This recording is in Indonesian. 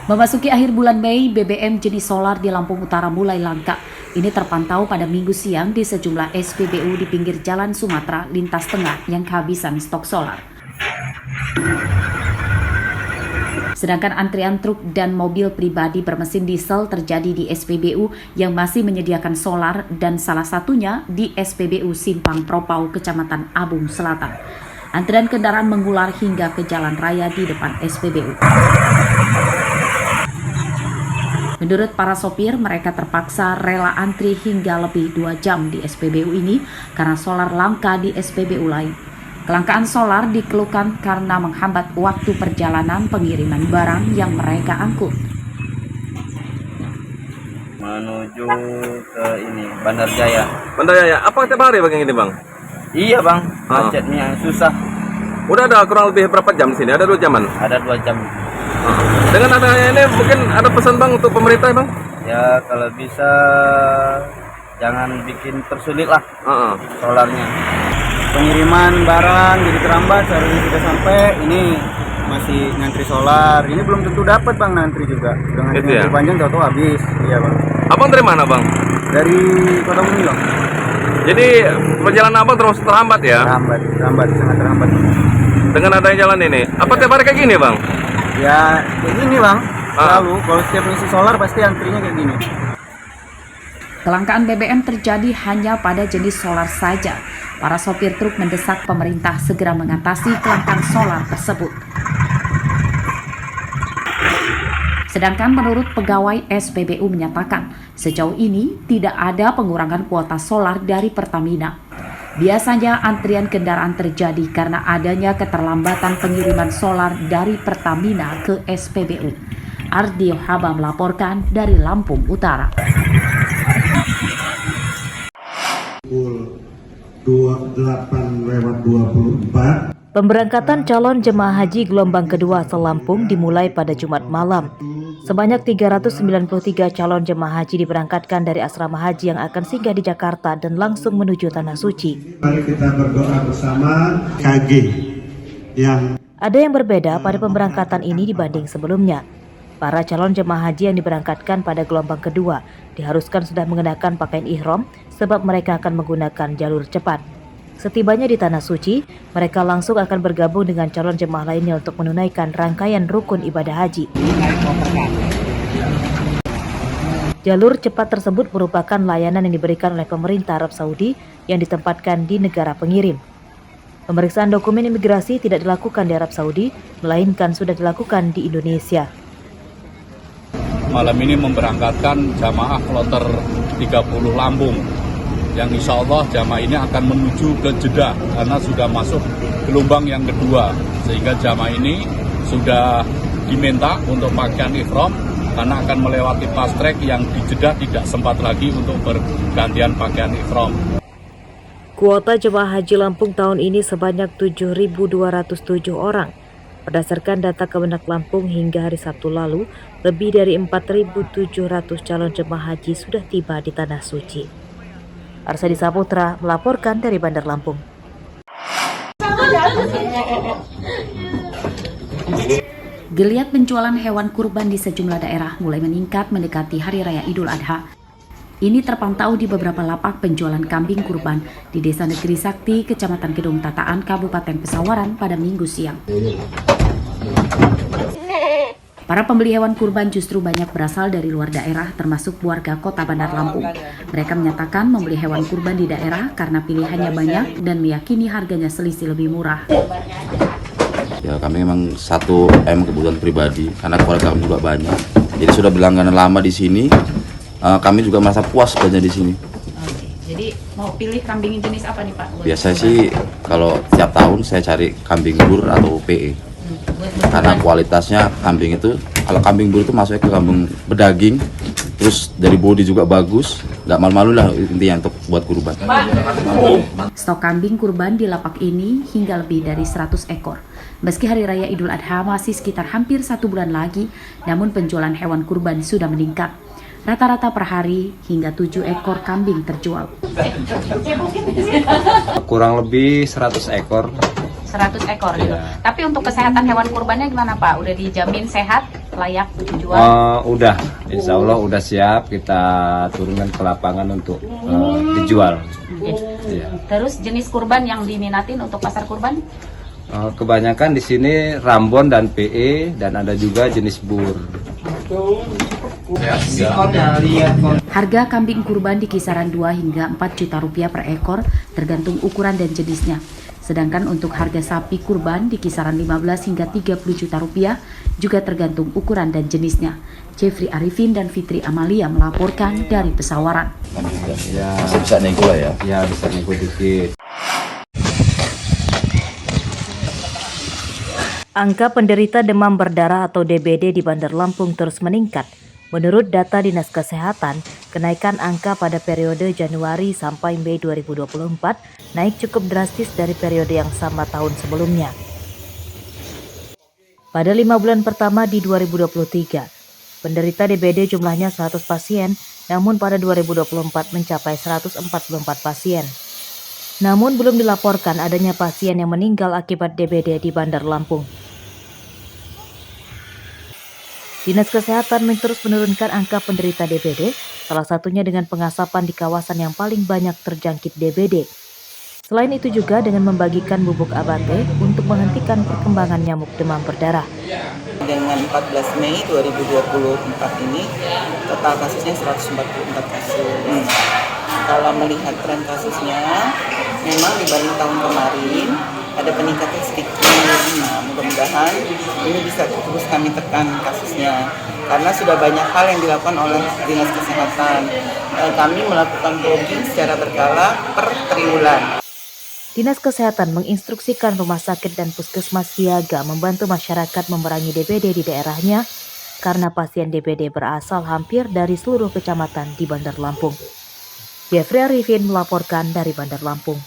Memasuki akhir bulan Mei, BBM jenis solar di Lampung Utara mulai langka. Ini terpantau pada Minggu siang di sejumlah SPBU di pinggir Jalan Sumatera lintas tengah yang kehabisan stok solar. Sedangkan antrian truk dan mobil pribadi bermesin diesel terjadi di SPBU yang masih menyediakan solar dan salah satunya di SPBU Simpang Propau, Kecamatan Abung Selatan. Antrian kendaraan mengular hingga ke jalan raya di depan SPBU. Menurut para sopir, mereka terpaksa rela antri hingga lebih 2 jam di SPBU ini karena solar langka di SPBU lain. Kelangkaan solar dikeluhkan karena menghambat waktu perjalanan pengiriman barang yang mereka angkut. Menuju ke ini, Bandar Jaya. Bandar Jaya, apa tiap hari bang ini bang? Iya bang, macetnya susah. Udah ada kurang lebih berapa jam di sini? Ada 2 jaman? Ada 2 jam. Dengan adanya ini mungkin ada pesan bang untuk pemerintah bang? Ya kalau bisa jangan bikin tersulit lah solarnya. Pengiriman barang jadi terlambat, seharusnya sudah sampai, ini masih ngantri solar. Ini belum tentu dapat bang, ngantri juga. Dengan gitu ya? panjang tahu habis. Iya bang. Abang dari mana bang? Dari Kota Bumi bang. Jadi perjalanan abang terus terhambat ya? Terhambat, sangat terhambat. Dengan adanya jalan ini, apa tiap hari kayak gini bang? Ya kayak gini bang, selalu kalau setiap ngisi solar pasti antrinya kayak gini. Kelangkaan BBM terjadi hanya pada jenis solar saja. Para sopir truk mendesak pemerintah segera mengatasi kelangkaan solar tersebut. Sedangkan menurut pegawai SPBU menyatakan, sejauh ini tidak ada pengurangan kuota solar dari Pertamina. Biasanya antrian kendaraan terjadi karena adanya keterlambatan pengiriman solar dari Pertamina ke SPBU. Ardio Haba melaporkan dari Lampung Utara. Pukul 28:24. Pemberangkatan calon jemaah haji gelombang kedua asal Lampung dimulai pada Jumat malam. Sebanyak 393 calon jemaah haji diberangkatkan dari asrama haji yang akan singgah di Jakarta dan langsung menuju Tanah Suci. Mari kita berdoa bersama KG yang Ada yang berbeda pada pemberangkatan ini dibanding sebelumnya. Para calon jemaah haji yang diberangkatkan pada gelombang kedua diharuskan sudah mengenakan pakaian ihram sebab mereka akan menggunakan jalur cepat. Setibanya di Tanah Suci, mereka langsung akan bergabung dengan calon jemaah lainnya untuk menunaikan rangkaian rukun ibadah haji. Jalur cepat tersebut merupakan layanan yang diberikan oleh pemerintah Arab Saudi yang ditempatkan di negara pengirim. Pemeriksaan dokumen imigrasi tidak dilakukan di Arab Saudi, melainkan sudah dilakukan di Indonesia. Malam ini memberangkatkan jamaah kloter 30 Lampung, yang insya Allah jamaah ini akan menuju ke Jeddah karena sudah masuk gelombang yang kedua, sehingga jamaah ini sudah diminta untuk pakaian ihram karena akan melewati fast track yang di Jeddah tidak sempat lagi untuk bergantian pakaian ihram. Kuota jemaah haji Lampung tahun ini sebanyak 7.207 orang. Berdasarkan data Kemenak Lampung hingga hari Sabtu lalu, lebih dari 4.700 calon jemaah haji sudah tiba di Tanah Suci. Arsadi Saputra melaporkan dari Bandar Lampung. Geliat penjualan hewan kurban di sejumlah daerah mulai meningkat mendekati Hari Raya Idul Adha. Ini terpantau di beberapa lapak penjualan kambing kurban di Desa Negeri Sakti, Kecamatan Kedung Tataan, Kabupaten Pesawaran pada Minggu siang. Para pembeli hewan kurban justru banyak berasal dari luar daerah, termasuk warga Kota Bandar Lampung. Mereka menyatakan membeli hewan kurban di daerah karena pilihannya banyak dan meyakini harganya selisih lebih murah. Ya kami memang 1M kebutuhan pribadi karena keluarga kami juga banyak. Jadi sudah berlangganan lama di sini. Kami juga merasa puas belanja di sini. Jadi mau pilih kambing jenis apa nih Pak? Biasanya sih kalau tiap tahun saya cari kambing bur atau PE. Karena kualitasnya kambing itu, kalau kambing bur itu masuknya ke kambing berdaging, terus dari bodi juga bagus, nggak malu-malu lah intinya untuk buat kurban. Stok kambing kurban di lapak ini hingga lebih dari 100 ekor. Meski Hari Raya Idul Adha masih sekitar hampir 1 bulan lagi, namun penjualan hewan kurban sudah meningkat. Rata-rata per hari hingga 7 ekor kambing terjual. Kurang lebih 100 ekor. 100 ekor gitu. Iya. Tapi untuk kesehatan hewan kurbannya gimana Pak? Udah dijamin sehat, layak dijual? Udah, insya Allah udah siap kita turunkan ke lapangan untuk dijual. Iya. Terus jenis kurban yang diminatin untuk pasar kurban? Kebanyakan di sini Rambon dan PE dan ada juga jenis bur. Harga kambing kurban di kisaran 2 hingga 4 juta rupiah per ekor tergantung ukuran dan jenisnya. Sedangkan untuk harga sapi kurban di kisaran 15 hingga 30 juta rupiah juga tergantung ukuran dan jenisnya. Jeffrey Arifin dan Fitri Amalia melaporkan dari Pesawaran. Ya, masih bisa nego lah ya. Ya bisa nego dikit. Angka penderita demam berdarah atau DBD di Bandar Lampung terus meningkat. Menurut data Dinas Kesehatan, kenaikan angka pada periode Januari sampai Mei 2024 naik cukup drastis dari periode yang sama tahun sebelumnya. Pada 5 bulan pertama di 2023, penderita DBD jumlahnya 100 pasien, namun pada 2024 mencapai 144 pasien. Namun belum dilaporkan adanya pasien yang meninggal akibat DBD di Bandar Lampung. Dinas Kesehatan terus menurunkan angka penderita DBD, salah satunya dengan pengasapan di kawasan yang paling banyak terjangkit DBD. Selain itu juga dengan membagikan bubuk abate untuk menghentikan perkembangan nyamuk demam berdarah. Dengan 14 Mei 2024 ini, total kasusnya 144 kasus. Kalau melihat tren kasusnya, memang dibanding tahun kemarin ada peningkatan sedikit. Nah, mudah-mudahan ini bisa terus kami tekan kasusnya karena sudah banyak hal yang dilakukan oleh Dinas Kesehatan. Kami melakukan blogging secara berkala per triwulan. Dinas Kesehatan menginstruksikan rumah sakit dan puskesmas siaga membantu masyarakat memerangi DBD di daerahnya karena pasien DBD berasal hampir dari seluruh kecamatan di Bandar Lampung. Jeffrey Arifin melaporkan dari Bandar Lampung.